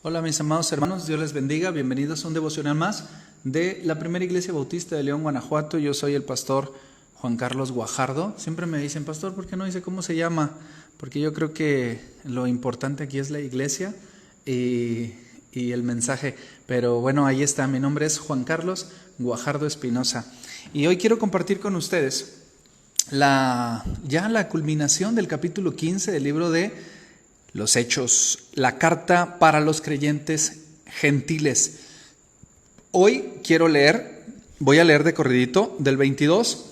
Hola mis amados hermanos, Dios les bendiga, bienvenidos a un devocional más de la Primera Iglesia Bautista de León, Guanajuato. Yo soy el pastor Juan Carlos Guajardo. Siempre me dicen, pastor, ¿por qué no dice cómo se llama? Porque yo creo que lo importante aquí es la iglesia y el mensaje. Pero bueno, ahí está, mi nombre es Juan Carlos Guajardo Espinosa. Y hoy quiero compartir con ustedes la culminación del capítulo 15 del libro de Los Hechos, la carta para los creyentes gentiles. Hoy voy a leer de corridito del 22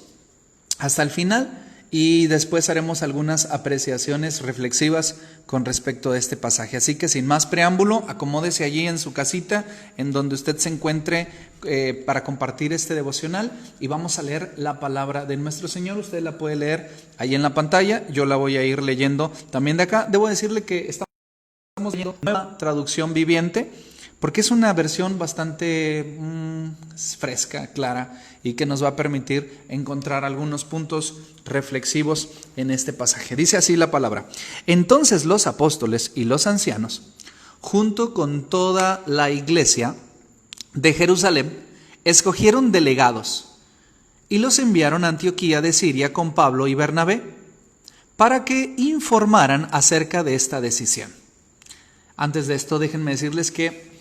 hasta el final y después haremos algunas apreciaciones reflexivas con respecto a este pasaje. Así que sin más preámbulo, acomódese allí en su casita, en donde usted se encuentre para compartir este devocional y vamos a leer la palabra de nuestro Señor. Usted la puede leer ahí en la pantalla, yo la voy a ir leyendo también de acá. Debo decirle que estamos leyendo nueva traducción viviente, porque es una versión bastante fresca, clara, y que nos va a permitir encontrar algunos puntos reflexivos en este pasaje. Dice así la palabra: Entonces los apóstoles y los ancianos, junto con toda la iglesia de Jerusalén, escogieron delegados y los enviaron a Antioquía de Siria con Pablo y Bernabé para que informaran acerca de esta decisión. Antes de esto, déjenme decirles que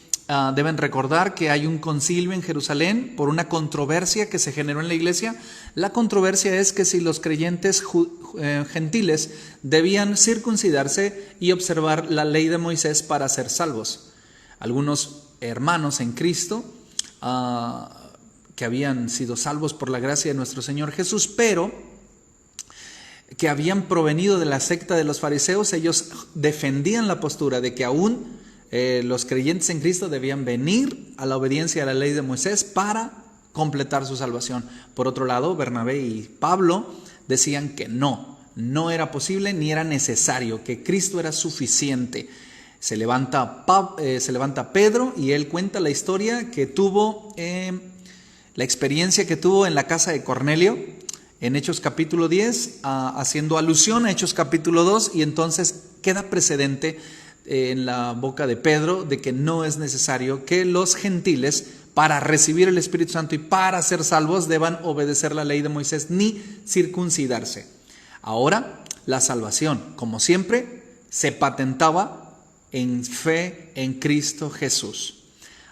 deben recordar que hay un concilio en Jerusalén por una controversia que se generó en la iglesia. La controversia es que si los creyentes gentiles debían circuncidarse y observar la ley de Moisés para ser salvos. Algunos hermanos en Cristo que habían sido salvos por la gracia de nuestro Señor Jesús, pero que habían provenido de la secta de los fariseos, ellos defendían la postura de que aún los creyentes en Cristo debían venir a la obediencia a la ley de Moisés para completar su salvación. Por otro lado, Bernabé y Pablo decían que no era posible ni era necesario, que Cristo era suficiente. Se levanta Pedro y él cuenta la historia que tuvo, la experiencia que tuvo en la casa de Cornelio, en Hechos capítulo 10, haciendo alusión a Hechos capítulo 2, y entonces queda precedente en la boca de Pedro de que no es necesario que los gentiles, para recibir el Espíritu Santo y para ser salvos, deban obedecer la ley de Moisés ni circuncidarse. Ahora, la salvación, como siempre, se patentaba en fe en Cristo Jesús.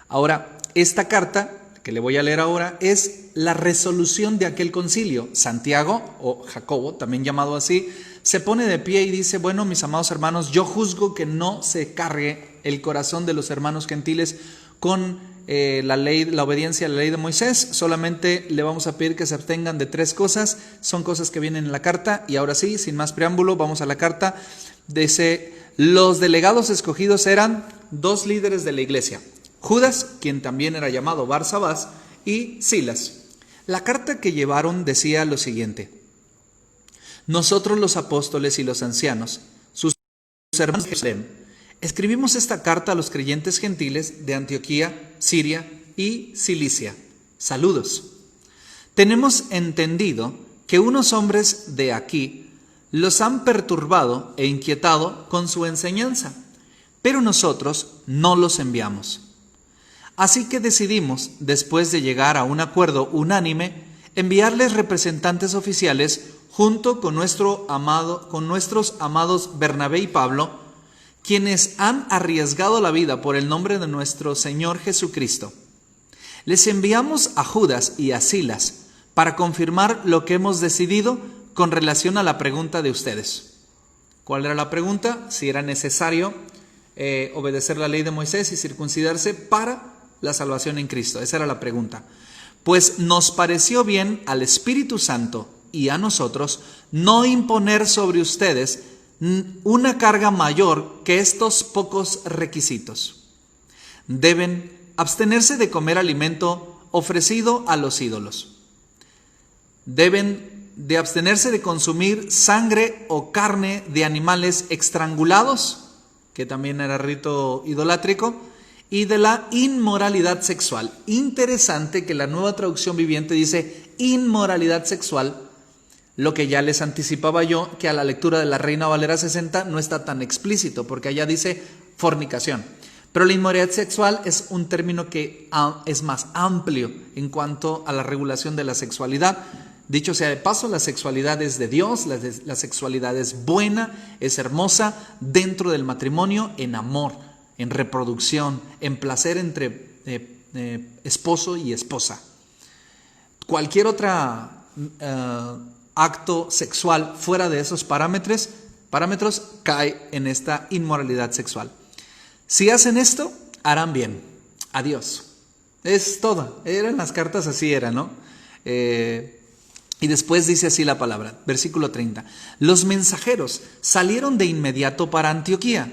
Ahora, esta carta que le voy a leer ahora es la resolución de aquel concilio. Santiago, o Jacobo, también llamado así, se pone de pie y dice: bueno, mis amados hermanos, yo juzgo que no se cargue el corazón de los hermanos gentiles con la obediencia a la ley de Moisés. Solamente le vamos a pedir que se abstengan de 3 cosas. Son cosas que vienen en la carta. Y ahora sí, sin más preámbulo, vamos a la carta. Dice: los delegados escogidos eran 2 líderes de la iglesia: Judas, quien también era llamado Barsabás, y Silas. La carta que llevaron decía lo siguiente: nosotros los apóstoles y los ancianos, sus hermanos de Jerusalén, escribimos esta carta a los creyentes gentiles de Antioquía, Siria y Cilicia. Saludos. Tenemos entendido que unos hombres de aquí los han perturbado e inquietado con su enseñanza, pero nosotros no los enviamos. Así que decidimos, después de llegar a un acuerdo unánime, enviarles representantes oficiales junto con nuestros amados Bernabé y Pablo, quienes han arriesgado la vida por el nombre de nuestro Señor Jesucristo. Les enviamos a Judas y a Silas para confirmar lo que hemos decidido con relación a la pregunta de ustedes. ¿Cuál era la pregunta? Si era necesario obedecer la ley de Moisés y circuncidarse para la salvación en Cristo. Esa era la pregunta. Pues nos pareció bien al Espíritu Santo y a nosotros no imponer sobre ustedes una carga mayor que estos pocos requisitos. Deben abstenerse de comer alimento ofrecido a los ídolos. Deben de abstenerse de consumir sangre o carne de animales estrangulados, que también era rito idolátrico, y de la inmoralidad sexual. Interesante que la Nueva Traducción Viviente dice inmoralidad sexual, lo que ya les anticipaba yo, que a la lectura de la Reina Valera 60 no está tan explícito, porque allá dice fornicación. Pero la inmoralidad sexual es un término que es más amplio en cuanto a la regulación de la sexualidad. Dicho sea de paso, la sexualidad es de Dios, la sexualidad es buena, es hermosa dentro del matrimonio, en amor, en reproducción, en placer entre esposo y esposa. Cualquier otro acto sexual fuera de esos parámetros cae en esta inmoralidad sexual. Si hacen esto, harán bien. Adiós. Es todo. Eran las cartas, así era, ¿no? Y después dice así la palabra, versículo 30. Los mensajeros salieron de inmediato para Antioquía,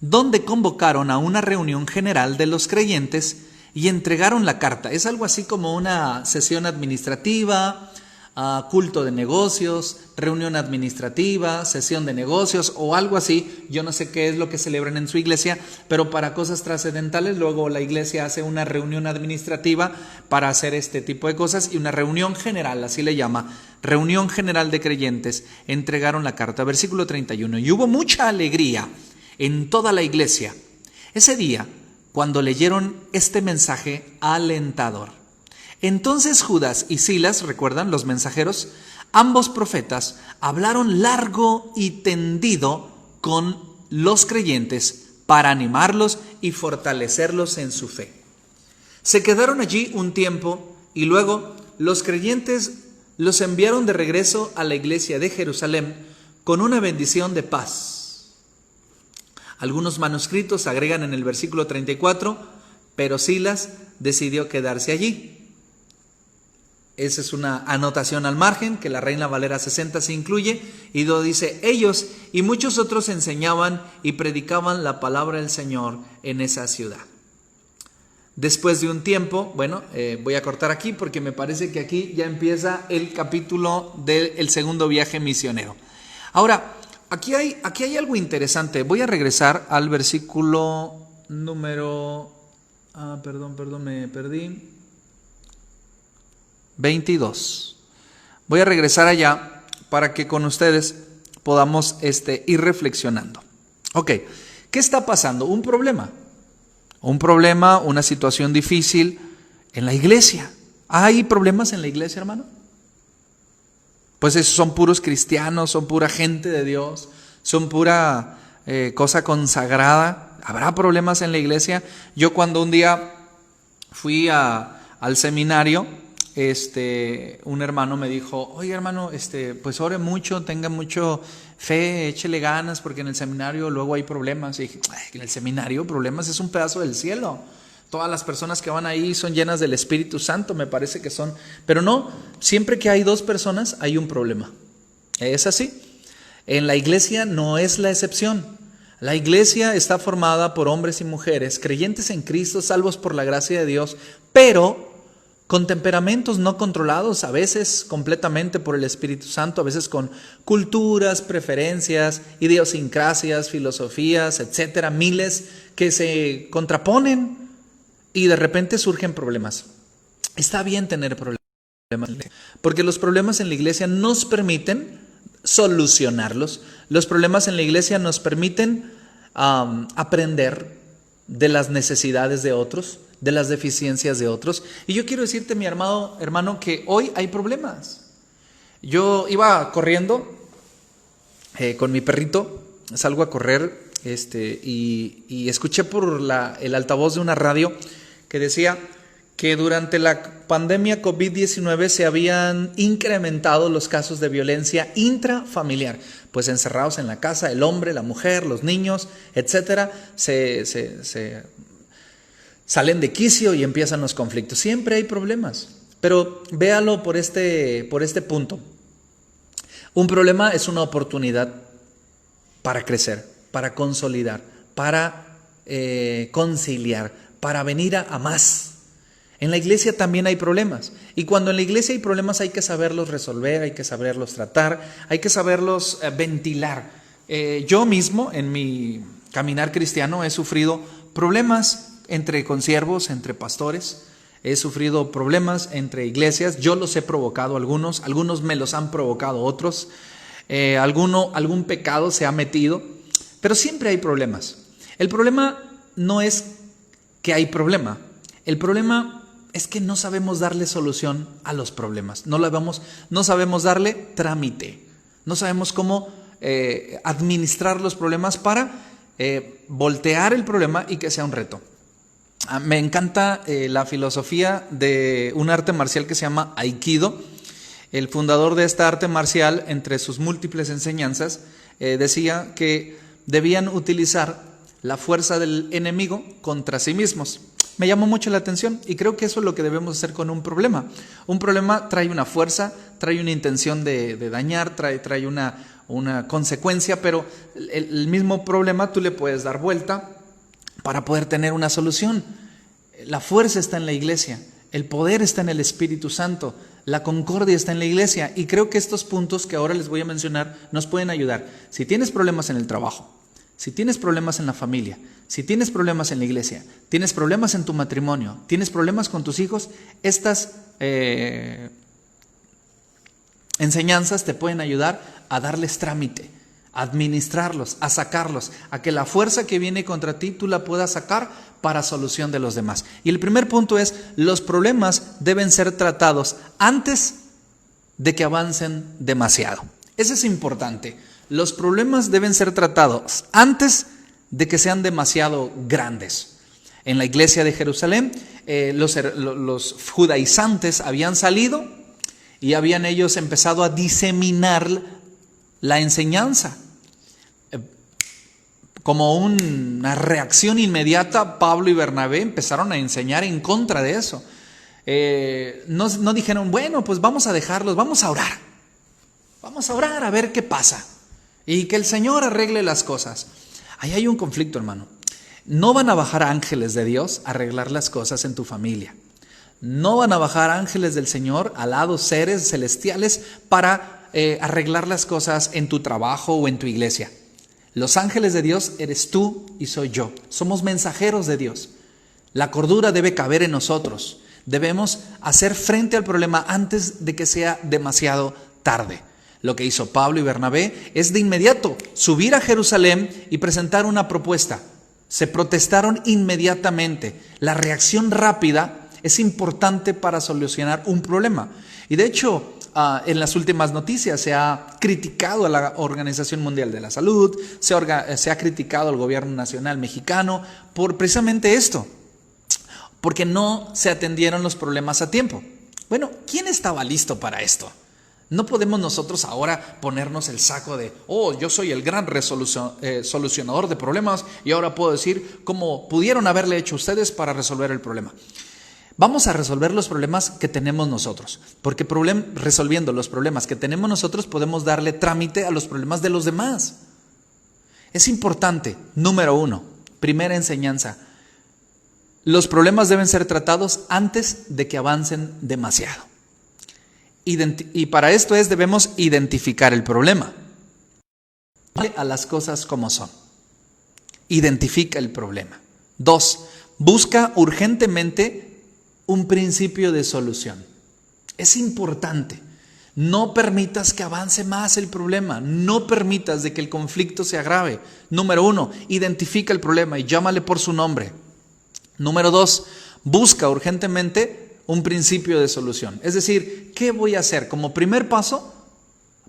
donde convocaron a una reunión general de los creyentes y entregaron la carta. Es algo así como una sesión administrativa, culto de negocios, reunión administrativa, sesión de negocios o algo así. Yo no sé qué es lo que celebran en su iglesia, pero para cosas trascendentales luego la iglesia hace una reunión administrativa para hacer este tipo de cosas y una reunión general, así le llama, reunión general de creyentes. Entregaron la carta, versículo 31. Y hubo mucha alegría en toda la iglesia ese día cuando leyeron este mensaje alentador. Entonces Judas y Silas, ¿recuerdan los mensajeros? Ambos profetas hablaron largo y tendido con los creyentes para animarlos y fortalecerlos en su fe. Se quedaron allí un tiempo y luego los creyentes los enviaron de regreso a la iglesia de Jerusalén con una bendición de paz. Algunos manuscritos agregan en el versículo 34, pero Silas decidió quedarse allí. Esa es una anotación al margen que la Reina Valera 60 se incluye y dice, ellos y muchos otros enseñaban y predicaban la palabra del Señor en esa ciudad. Después de un tiempo, voy a cortar aquí porque me parece que aquí ya empieza el capítulo del segundo viaje misionero. Ahora, aquí hay algo interesante. Voy a regresar al versículo número... me perdí. 22. Voy a regresar allá para que con ustedes podamos ir reflexionando. Ok, ¿qué está pasando? Un problema, una situación difícil en la iglesia. ¿Hay problemas en la iglesia, hermano? Pues esos son puros cristianos, son pura gente de Dios, son pura cosa consagrada. ¿Habrá problemas en la iglesia? Yo cuando un día fui al seminario, un hermano me dijo, oye hermano, pues ore mucho, tenga mucho fe, échele ganas, porque en el seminario luego hay problemas. Y dije, en el seminario problemas es un pedazo del cielo. Todas las personas que van ahí son llenas del Espíritu Santo, me parece que son. Pero no, siempre que hay dos personas hay un problema. Es así. En la iglesia no es la excepción. La iglesia está formada por hombres y mujeres, creyentes en Cristo, salvos por la gracia de Dios, pero con temperamentos no controlados, a veces completamente por el Espíritu Santo, a veces con culturas, preferencias, idiosincrasias, filosofías, etcétera, miles que se contraponen y de repente surgen problemas. Está bien tener problemas, porque los problemas en la iglesia nos permiten solucionarlos. Los problemas en la iglesia nos permiten aprender de las necesidades de otros, de las deficiencias de otros. Y yo quiero decirte, mi hermano, que hoy hay problemas. Yo iba corriendo con mi perrito, salgo a correr y escuché por el altavoz de una radio que decía que durante la pandemia COVID-19 se habían incrementado los casos de violencia intrafamiliar, pues encerrados en la casa, el hombre, la mujer, los niños, etcétera, se salen de quicio y empiezan los conflictos. Siempre hay problemas, pero véalo por este punto. Un problema es una oportunidad para crecer, para consolidar, para conciliar, para venir a más. En la iglesia también hay problemas, y cuando en la iglesia hay problemas hay que saberlos resolver, hay que saberlos tratar, hay que saberlos ventilar. Yo mismo en mi caminar cristiano he sufrido problemas entre consiervos, entre pastores, he sufrido problemas entre iglesias, yo los he provocado algunos me los han provocado otros, algún pecado se ha metido, pero siempre hay problemas. El problema no es que hay problema. El problema es que no sabemos darle solución a los problemas, no sabemos darle trámite, no sabemos cómo administrar los problemas para voltear el problema y que sea un reto. Me encanta la filosofía de un arte marcial que se llama Aikido. El fundador de esta arte marcial, entre sus múltiples enseñanzas, decía que debían utilizar la fuerza del enemigo contra sí mismos. Me llamó mucho la atención y creo que eso es lo que debemos hacer con un problema. Un problema trae una fuerza, trae una intención de dañar, trae una consecuencia, pero el mismo problema tú le puedes dar vuelta para poder tener una solución. La fuerza está en la iglesia, el poder está en el Espíritu Santo, la concordia está en la iglesia, y creo que estos puntos que ahora les voy a mencionar nos pueden ayudar. Si tienes problemas en el trabajo, si tienes problemas en la familia, si tienes problemas en la iglesia, tienes problemas en tu matrimonio, tienes problemas con tus hijos, estas enseñanzas te pueden ayudar a darles trámite, a administrarlos, a sacarlos, a que la fuerza que viene contra ti tú la puedas sacar para solución de los demás. Y el primer punto es: los problemas deben ser tratados antes de que avancen demasiado. Eso es importante. Los problemas deben ser tratados antes de que sean demasiado grandes. En la iglesia de Jerusalén, los judaizantes habían salido y habían ellos empezado a diseminar la enseñanza. Como una reacción inmediata, Pablo y Bernabé empezaron a enseñar en contra de eso. No dijeron, bueno, pues vamos a dejarlos, vamos a orar. Vamos a orar a ver qué pasa. Y que el Señor arregle las cosas. Ahí hay un conflicto, hermano. No van a bajar ángeles de Dios a arreglar las cosas en tu familia. No van a bajar ángeles del Señor, alados seres celestiales, para arreglar las cosas en tu trabajo o en tu iglesia. Los ángeles de Dios eres tú y soy yo. Somos mensajeros de Dios. La cordura debe caber en nosotros. Debemos hacer frente al problema antes de que sea demasiado tarde. Lo que hizo Pablo y Bernabé es de inmediato subir a Jerusalén y presentar una propuesta. Se protestaron inmediatamente. La reacción rápida es importante para solucionar un problema. Y de hecho, en las últimas noticias se ha criticado a la Organización Mundial de la Salud, se ha criticado al gobierno nacional mexicano por precisamente esto, porque no se atendieron los problemas a tiempo. Bueno, ¿quién estaba listo para esto? No podemos nosotros ahora ponernos el saco de, yo soy el gran solucionador de problemas y ahora puedo decir cómo pudieron haberle hecho ustedes para resolver el problema. Vamos a resolver los problemas que tenemos nosotros, porque resolviendo los problemas que tenemos nosotros podemos darle trámite a los problemas de los demás. Es importante, número 1, primera enseñanza, los problemas deben ser tratados antes de que avancen demasiado. Y para esto debemos identificar el problema. A las cosas como son. Identifica el problema. 2, busca urgentemente un principio de solución. Es importante. No permitas que avance más el problema. No permitas de que el conflicto se agrave. Número 1, identifica el problema y llámale por su nombre. Número 2, busca urgentemente un principio de solución. Es decir, ¿qué voy a hacer como primer paso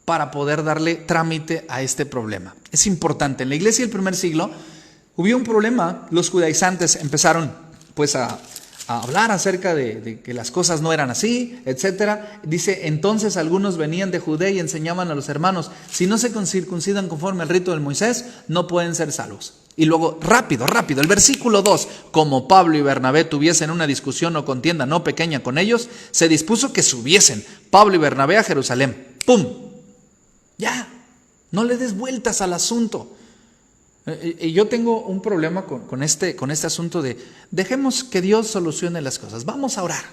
para poder darle trámite a este problema? Es importante. En la iglesia del primer siglo hubo un problema. Los judaizantes empezaron pues a hablar acerca de que las cosas no eran así, etcétera. Dice, entonces algunos venían de Judea y enseñaban a los hermanos, si no se circuncidan conforme al rito de Moisés, no pueden ser salvos. Y luego, rápido, el versículo 2, como Pablo y Bernabé tuviesen una discusión o contienda no pequeña con ellos, se dispuso que subiesen Pablo y Bernabé a Jerusalén. ¡Pum! Ya, no le des vueltas al asunto. Y yo tengo un problema con este asunto de dejemos que Dios solucione las cosas. Vamos a orar.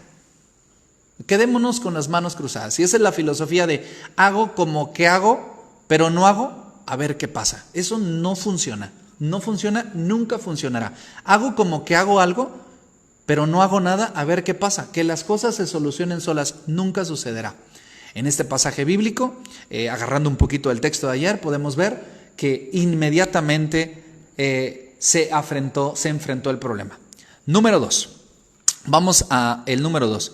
Quedémonos con las manos cruzadas. Y esa es la filosofía de hago como que hago, pero no hago, a ver qué pasa. Eso no funciona. No funciona, nunca funcionará. Hago como que hago algo, pero no hago nada, a ver qué pasa. Que las cosas se solucionen solas, nunca sucederá. En este pasaje bíblico, agarrando un poquito del texto de ayer, podemos ver que inmediatamente se enfrentó el problema. Número 2. Vamos a el número 2.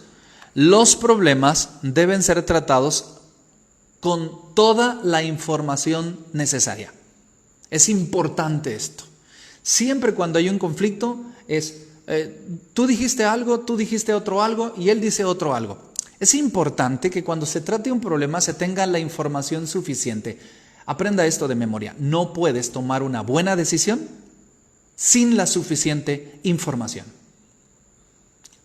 Los problemas deben ser tratados con toda la información necesaria. Es importante esto. Siempre cuando hay un conflicto tú dijiste algo, tú dijiste otro algo y él dice otro algo. Es importante que cuando se trate un problema se tenga la información suficiente. Aprenda esto de memoria. No puedes tomar una buena decisión sin la suficiente información.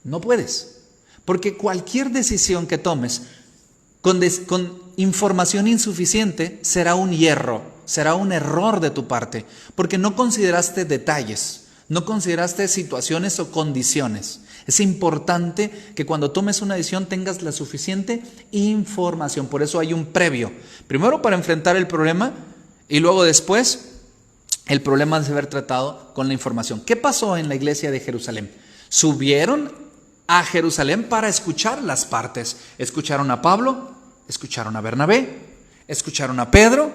No puedes. Porque cualquier decisión que tomes con información insuficiente será un hierro, será un error de tu parte, porque no consideraste detalles, no consideraste situaciones o condiciones. Es importante que cuando tomes una decisión tengas la suficiente información. Por eso hay un previo. Primero para enfrentar el problema y luego después el problema debe ser tratado con la información. ¿Qué pasó en la iglesia de Jerusalén? Subieron a Jerusalén para escuchar las partes. Escucharon a Pablo, escucharon a Bernabé, escucharon a Pedro,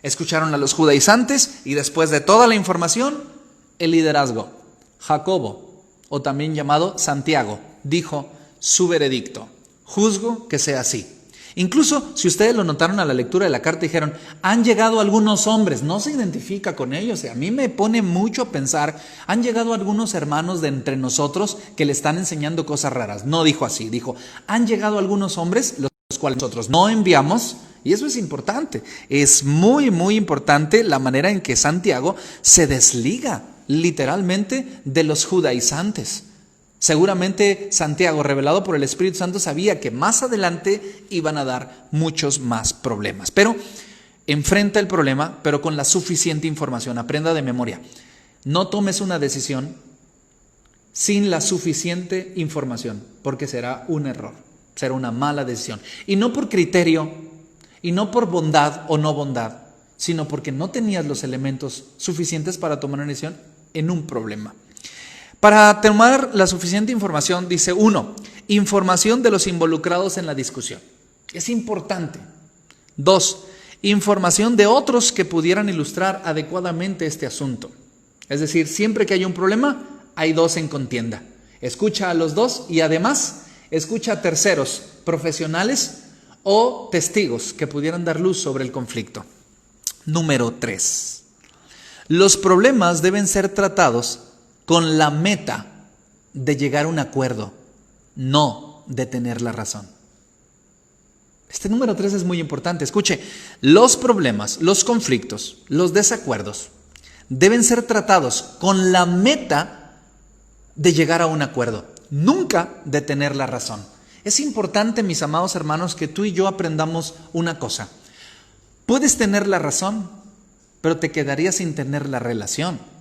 escucharon a los judaizantes y después de toda la información, el liderazgo. Jacobo, o también llamado Santiago, dijo su veredicto: juzgo que sea así. Incluso, si ustedes lo notaron a la lectura de la carta, dijeron, han llegado algunos hombres, no se identifica con ellos. A mí me pone mucho a pensar, han llegado algunos hermanos de entre nosotros que le están enseñando cosas raras. No dijo así, dijo, han llegado algunos hombres, los cuales nosotros no enviamos, y eso es importante. Es muy, muy importante la manera en que Santiago se desliga literalmente de los judaizantes. Seguramente Santiago, revelado por el Espíritu Santo, sabía que más adelante iban a dar muchos más problemas. Pero enfrenta el problema, pero con la suficiente información. Aprenda de memoria. No tomes una decisión sin la suficiente información, porque será un error, será una mala decisión. Y no por criterio, y no por bondad o no bondad, sino porque no tenías los elementos suficientes para tomar una decisión en un problema. Para tomar la suficiente información, dice 1, información de los involucrados en la discusión. Es importante. 2, información de otros que pudieran ilustrar adecuadamente este asunto. Es decir, siempre que hay un problema, hay dos en contienda. Escucha a los dos y además escucha a terceros, profesionales o testigos que pudieran dar luz sobre el conflicto. Número 3. Los problemas deben ser tratados con la meta de llegar a un acuerdo, no de tener la razón. Este número 3 es muy importante. Escuche, los problemas, los conflictos, los desacuerdos deben ser tratados con la meta de llegar a un acuerdo, nunca de tener la razón. Es importante, mis amados hermanos, que tú y yo aprendamos una cosa. Puedes tener la razón, pero te quedarías sin tener la relación.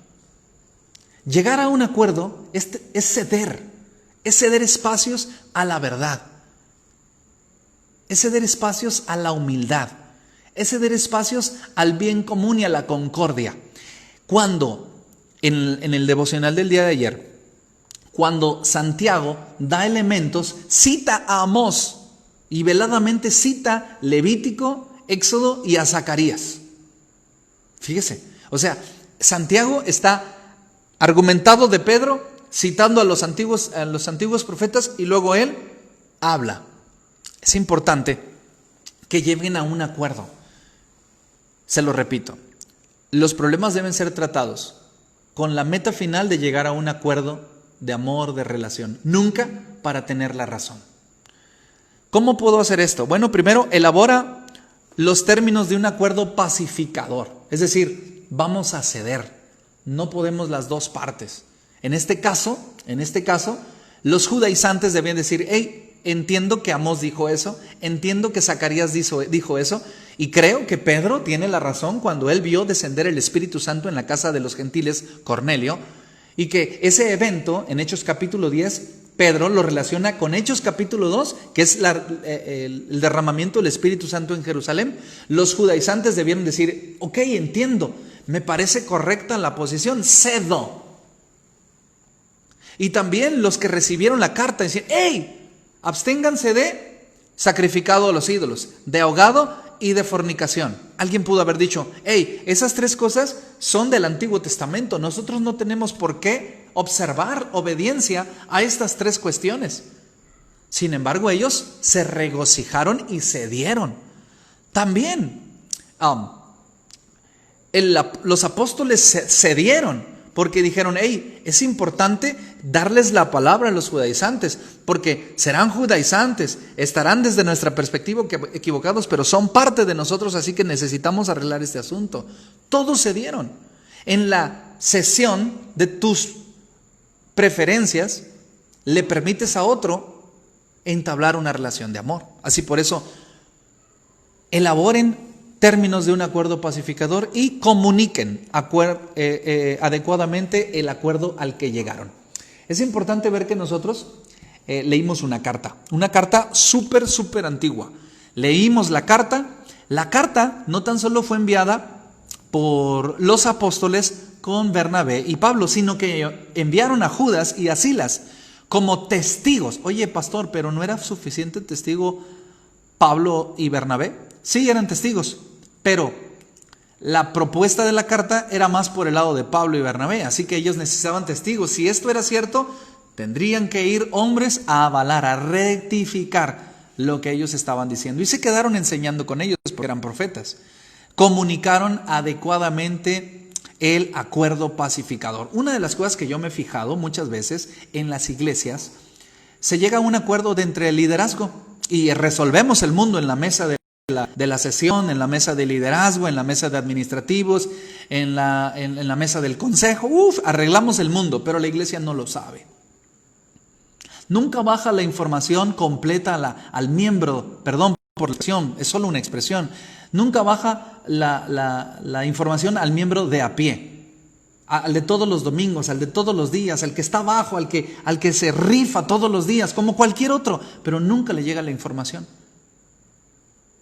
Llegar a un acuerdo es ceder espacios a la verdad, es ceder espacios a la humildad, es ceder espacios al bien común y a la concordia. Cuando, en el devocional del día de ayer, cuando Santiago da elementos, cita a Amós y veladamente cita Levítico, Éxodo y a Zacarías. Fíjese, o sea, Santiago está argumentado de Pedro, citando a los antiguos profetas y luego él habla. Es importante que lleguen a un acuerdo. Se lo repito, los problemas deben ser tratados con la meta final de llegar a un acuerdo de amor, de relación, nunca para tener la razón. ¿Cómo puedo hacer esto? Bueno, primero elabora los términos de un acuerdo pacificador, es decir, vamos a ceder. No podemos las dos partes. En este caso, los judaizantes debían decir, hey, entiendo que Amós dijo eso, entiendo que Zacarías dijo eso, y creo que Pedro tiene la razón cuando él vio descender el Espíritu Santo en la casa de los gentiles, Cornelio, y que ese evento, en Hechos capítulo 10, Pedro lo relaciona con Hechos capítulo 2, que es el derramamiento del Espíritu Santo en Jerusalén. Los judaizantes debieron decir, ok, entiendo, me parece correcta la posición, cedo. Y también los que recibieron la carta decían, hey, absténganse de sacrificado a los ídolos, de ahogado y de fornicación. Alguien pudo haber dicho, hey, esas 3 cosas son del Antiguo Testamento. Nosotros no tenemos por qué observar obediencia a estas 3 cuestiones. Sin embargo, ellos se regocijaron y cedieron. También los apóstoles cedieron porque dijeron, hey, es importante darles la palabra a los judaizantes, porque serán judaizantes, estarán desde nuestra perspectiva equivocados, pero son parte de nosotros, así que necesitamos arreglar este asunto. Todos cedieron. En la cesión de tus preferencias, le permites a otro entablar una relación de amor. Así por eso, elaboren términos de un acuerdo pacificador y comuniquen adecuadamente el acuerdo al que llegaron. Es importante ver que nosotros leímos una carta súper antigua. Leímos la carta no tan solo fue enviada por los apóstoles con Bernabé y Pablo, sino que enviaron a Judas y a Silas como testigos. Oye, pastor, ¿pero no era suficiente testigo Pablo y Bernabé? Sí, eran testigos, pero la propuesta de la carta era más por el lado de Pablo y Bernabé, así que ellos necesitaban testigos. Si esto era cierto, tendrían que ir hombres a avalar, a rectificar lo que ellos estaban diciendo. Y se quedaron enseñando con ellos porque eran profetas. Comunicaron adecuadamente el acuerdo pacificador. Una de las cosas que yo me he fijado muchas veces en las iglesias, se llega a un acuerdo entre el liderazgo y resolvemos el mundo en la mesa de la sesión, en la mesa de liderazgo, en la mesa de administrativos, en la mesa del consejo. Arreglamos el mundo, pero la iglesia no lo sabe. Nunca baja la información completa al miembro, perdón por la expresión, es solo una expresión. Nunca baja la información al miembro de a pie, al de todos los domingos, al de todos los días, al que está abajo, al que se rifa todos los días, como cualquier otro, pero nunca le llega la información.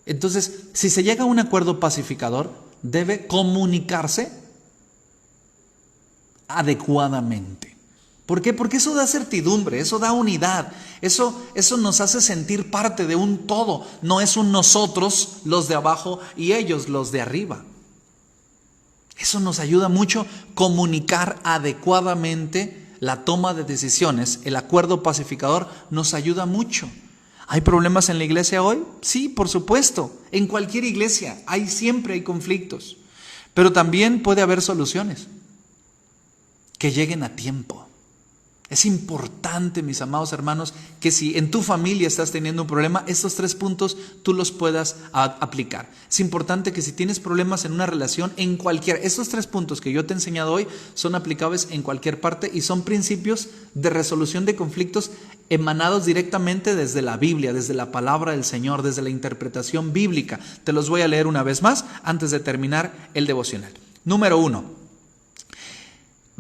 Entonces, si se llega a un acuerdo pacificador, debe comunicarse adecuadamente. ¿Por qué? Porque eso da certidumbre, eso da unidad, eso nos hace sentir parte de un todo. No es un nosotros los de abajo y ellos los de arriba. Eso nos ayuda mucho, comunicar adecuadamente la toma de decisiones. El acuerdo pacificador nos ayuda mucho. ¿Hay problemas en la iglesia hoy? Sí, por supuesto. En cualquier iglesia siempre hay conflictos. Pero también puede haber soluciones que lleguen a tiempo. Es importante, mis amados hermanos, que si en tu familia estás teniendo un problema, estos 3 puntos tú los puedas aplicar. Es importante que si tienes problemas en una relación, estos 3 puntos que yo te he enseñado hoy son aplicables en cualquier parte y son principios de resolución de conflictos emanados directamente desde la Biblia, desde la palabra del Señor, desde la interpretación bíblica. Te los voy a leer una vez más antes de terminar el devocional. Número 1.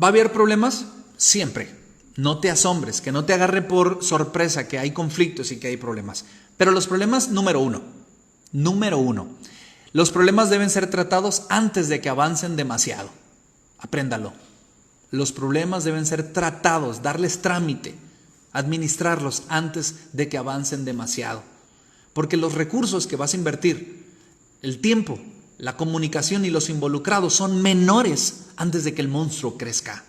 ¿Va a haber problemas? Siempre. No te asombres, que no te agarre por sorpresa que hay conflictos y que hay problemas. Pero los problemas, número uno, los problemas deben ser tratados antes de que avancen demasiado. Apréndalo. Los problemas deben ser tratados, darles trámite, administrarlos antes de que avancen demasiado. Porque los recursos que vas a invertir, el tiempo, la comunicación y los involucrados son menores antes de que el monstruo crezca.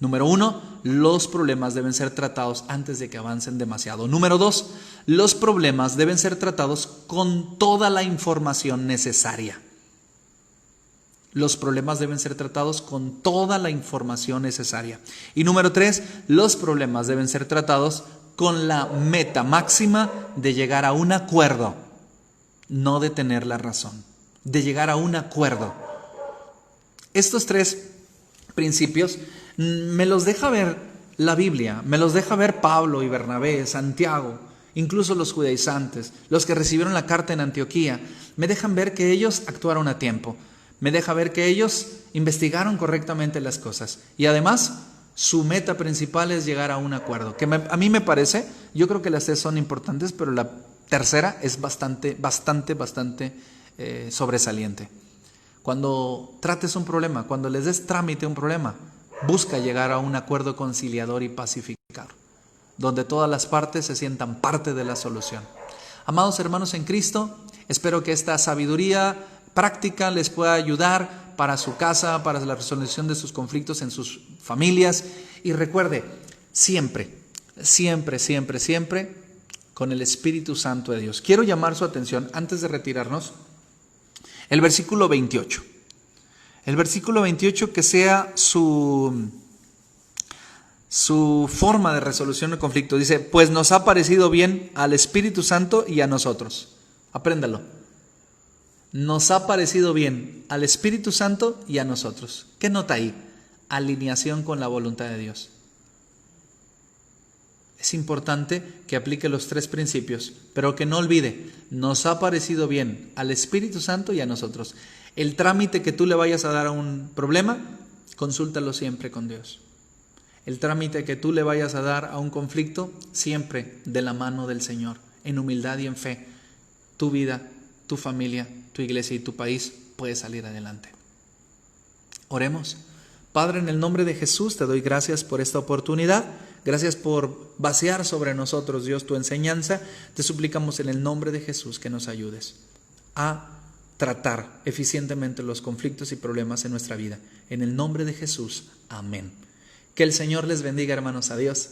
Número 1, los problemas deben ser tratados antes de que avancen demasiado. Número 2, los problemas deben ser tratados con toda la información necesaria. Los problemas deben ser tratados con toda la información necesaria. Y número 3, los problemas deben ser tratados con la meta máxima de llegar a un acuerdo, no de tener la razón, de llegar a un acuerdo. Estos 3 principios me los deja ver la Biblia, me los deja ver Pablo y Bernabé, Santiago, incluso los judaizantes, los que recibieron la carta en Antioquía. Me dejan ver que ellos actuaron a tiempo, me deja ver que ellos investigaron correctamente las cosas y además su meta principal es llegar a un acuerdo, que a mí me parece, yo creo que las 3 son importantes, pero la tercera es bastante sobresaliente. Cuando trates un problema, cuando les des trámite a un problema, busca llegar a un acuerdo conciliador y pacificador, donde todas las partes se sientan parte de la solución. Amados hermanos en Cristo, espero que esta sabiduría práctica les pueda ayudar para su casa, para la resolución de sus conflictos en sus familias. Y recuerde, siempre, siempre, siempre, siempre con el Espíritu Santo de Dios. Quiero llamar su atención, antes de retirarnos, el versículo 28. El versículo 28 que sea su forma de resolución del conflicto. Dice, pues nos ha parecido bien al Espíritu Santo y a nosotros. Apréndalo. Nos ha parecido bien al Espíritu Santo y a nosotros. ¿Qué nota ahí? Alineación con la voluntad de Dios. Es importante que aplique los 3 principios, pero que no olvide, nos ha parecido bien al Espíritu Santo y a nosotros. El trámite que tú le vayas a dar a un problema, consúltalo siempre con Dios. El trámite que tú le vayas a dar a un conflicto, siempre de la mano del Señor, en humildad y en fe. Tu vida, tu familia, tu iglesia y tu país puede salir adelante. Oremos. Padre, en el nombre de Jesús te doy gracias por esta oportunidad. Gracias por vaciar sobre nosotros, Dios, tu enseñanza. Te suplicamos en el nombre de Jesús que nos ayudes a tratar eficientemente los conflictos y problemas en nuestra vida. En el nombre de Jesús, amén. Que el Señor les bendiga, hermanos. Adiós.